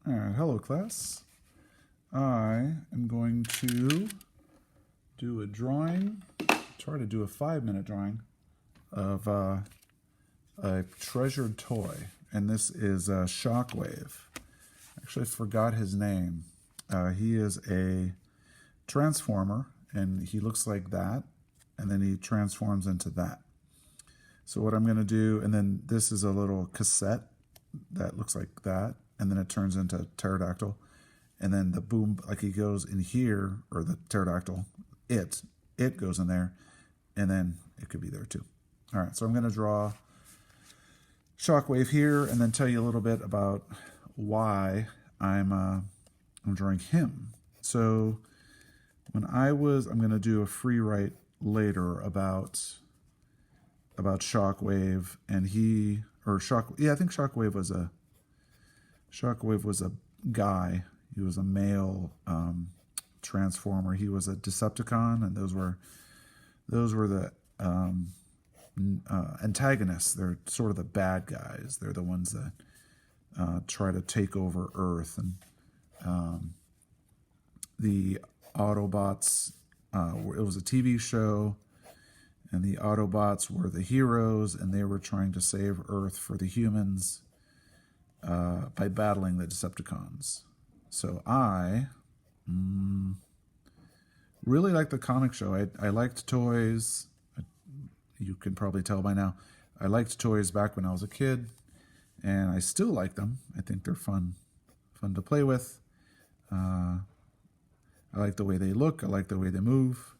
All right, hello class. I am going to do a drawing, try to do a 5-minute drawing of a treasured toy. And this is Shockwave. Actually, I forgot his name. He is a transformer, and he looks like that, and then he transforms into that. So what I'm going to do, and then this is a little cassette that looks like that, and then it turns into pterodactyl, and then the boom, like he goes in here, or the pterodactyl, it goes in there, and then it could be there too. All right, so I'm going to draw Shockwave here, and then tell you a little bit about why I'm drawing him. So I'm going to do a free write later about Shockwave, and I think Shockwave was a guy. He was a male transformer. He was a Decepticon, and those were the antagonists. They're sort of the bad guys. They're the ones that try to take over Earth, and the Autobots. It was a TV show, and the Autobots were the heroes, and they were trying to save Earth for the humans by battling the Decepticons. So I really liked the comic show. I liked toys. You can probably tell by now. I liked toys back when I was a kid, and I still like them. I think they're fun to play with. I like the way they look. I like the way they move.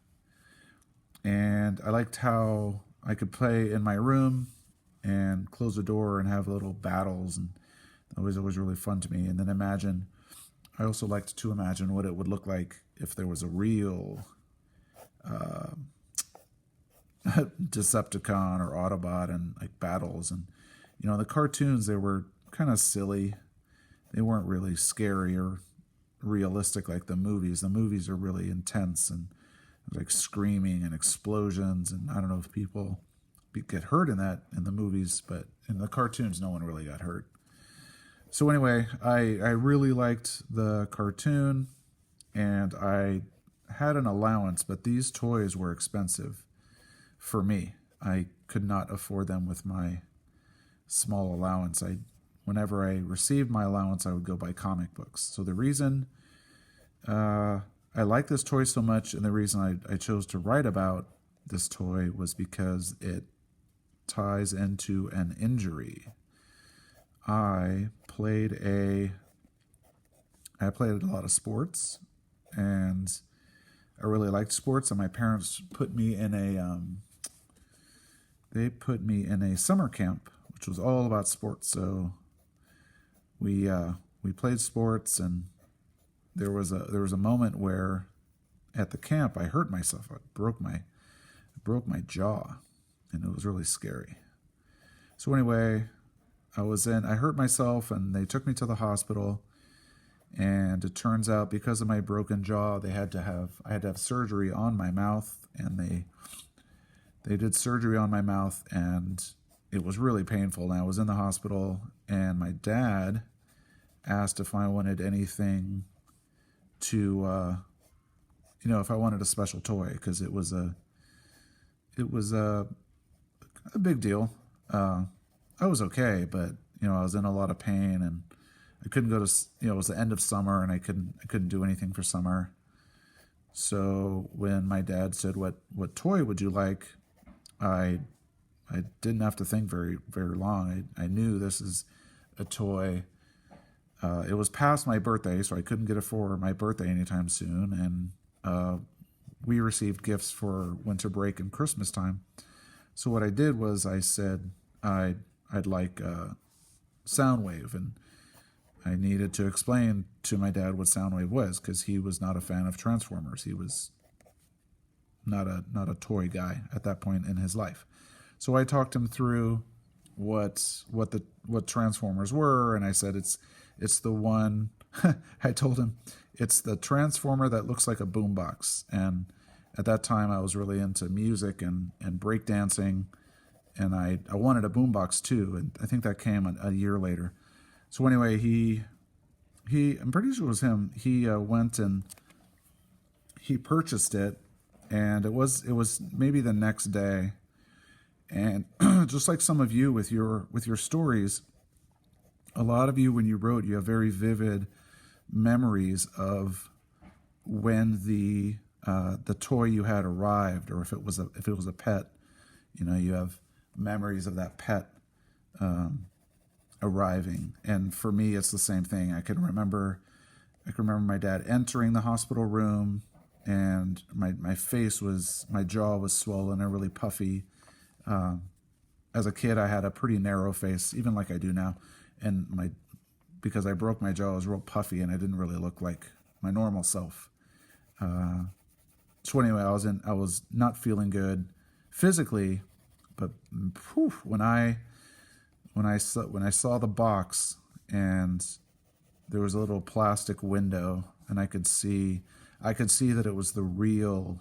And I liked how I could play in my room and close the door and have little battles, and that was always really fun to me. And then I also liked to imagine what it would look like if there was a real Decepticon or Autobot and like battles. And the cartoons, they were kind of silly. They weren't really scary or realistic like the movies. The movies are really intense and like screaming and explosions, and I don't know if people get hurt in the movies, but in the cartoons no one really got hurt. So anyway, I really liked the cartoon, and I had an allowance, but these toys were expensive for me. I could not afford them with my small allowance. Whenever I received my allowance, I would go buy comic books. So the reason I like this toy so much, and the reason I chose to write about this toy was because it ties into an injury. I played a lot of sports, and I really liked sports, and my parents put me in a summer camp, which was all about sports. So we played sports, and there was a moment where at the camp I hurt myself. I broke my jaw, and it was really scary. So anyway, I hurt myself, and they took me to the hospital, and it turns out because of my broken jaw, I had to have surgery on my mouth, and they did surgery on my mouth, and it was really painful. And I was in the hospital, and my dad asked if I wanted anything to, if I wanted a special toy, because it was a big deal. I was okay, but I was in a lot of pain, and I couldn't go to. It was the end of summer, and I couldn't do anything for summer. So when my dad said, "What toy would you like?" I didn't have to think very very long. I knew this is a toy. It was past my birthday, so I couldn't get it for my birthday anytime soon, and we received gifts for winter break and Christmas time. So what I did was I said I'd like Soundwave, and I needed to explain to my dad what Soundwave was, because he was not a fan of Transformers. He was not a toy guy at that point in his life. So I talked him through what Transformers were, and I said it's the one. I told him it's the Transformer that looks like a boombox. And at that time I was really into music and breakdancing, and I wanted a boombox too, and I think that came a year later. So anyway, he I'm pretty sure it was him. He went and he purchased it, and it was maybe the next day. And just like some of you with your stories, a lot of you, when you wrote, you have very vivid memories of when the toy you had arrived, or if it was a pet. You have memories of that pet arriving. And for me, it's the same thing. I can remember my dad entering the hospital room, and my jaw was swollen and really puffy. As a kid, I had a pretty narrow face, even like I do now. And because I broke my jaw, I was real puffy, and I didn't really look like my normal self. So anyway, I was not feeling good physically, but when I saw the box, and there was a little plastic window, and I could see that it was the real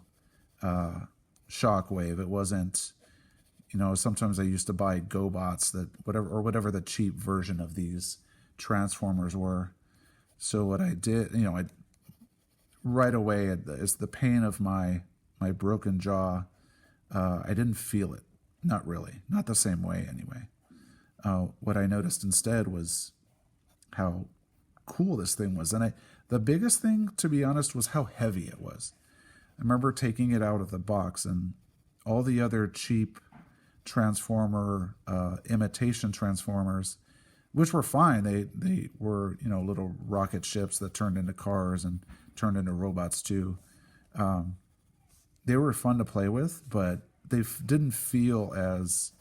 Shockwave. It wasn't, sometimes I used to buy GoBots, whatever the cheap version of these Transformers were. So what I did, right away, as the pain of my broken jaw, I didn't feel it. Not really. Not the same way, anyway. What I noticed instead was how cool this thing was. And the biggest thing, to be honest, was how heavy it was. I remember taking it out of the box, and all the other cheap Transformer, imitation Transformers, which were fine. They were, little rocket ships that turned into cars and turned into robots too. They were fun to play with, but they didn't feel as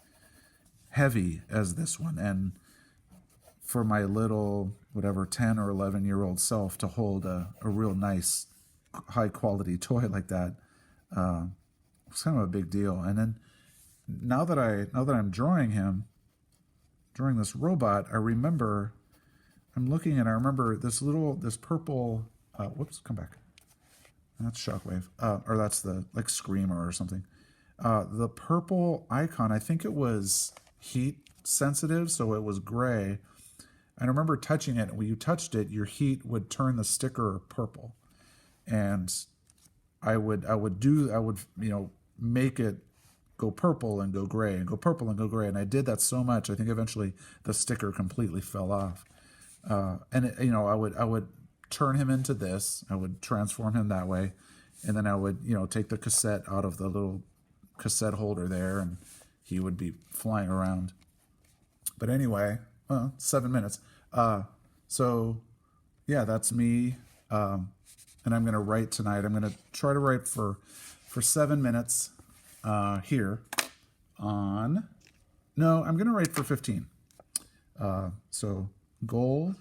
heavy as this one. And for my little, 10 or 11-year-old self to hold a real nice, high quality toy like that, was kind of a big deal. And then now that I'm drawing this robot, I remember this purple, come back. That's Shockwave, or that's the Screamer or something. The purple icon, I think it was heat sensitive, so it was gray. I remember touching it. When you touched it, your heat would turn the sticker purple, and I would make it go purple and go gray and go purple and go gray. And I did that so much, I think eventually the sticker completely fell off. I would turn him into this. I would transform him that way. And then I would, take the cassette out of the little cassette holder there, and he would be flying around. But anyway, 7 minutes. So yeah, that's me. And I'm going to write tonight. I'm going to try to write for 7 minutes. Here on, no, I'm going to write for 15. So goal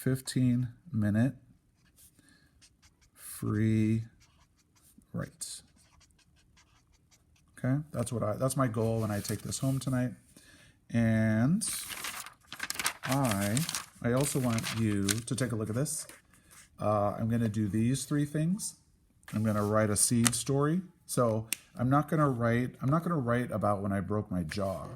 15-minute free write. Okay. That's my goal when I take this home tonight. And I also want you to take a look at this. I'm going to do these 3 things. I'm going to write a seed story. So I'm not going to write about when I broke my jaw.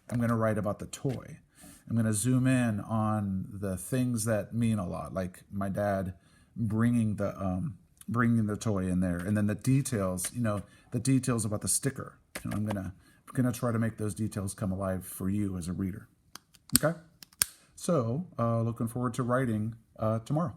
I'm going to write about the toy. I'm going to zoom in on the things that mean a lot, like my dad bringing the toy in there, and then the details, the details about the sticker. I'm going to try to make those details come alive for you as a reader. Okay? So, looking forward to writing tomorrow.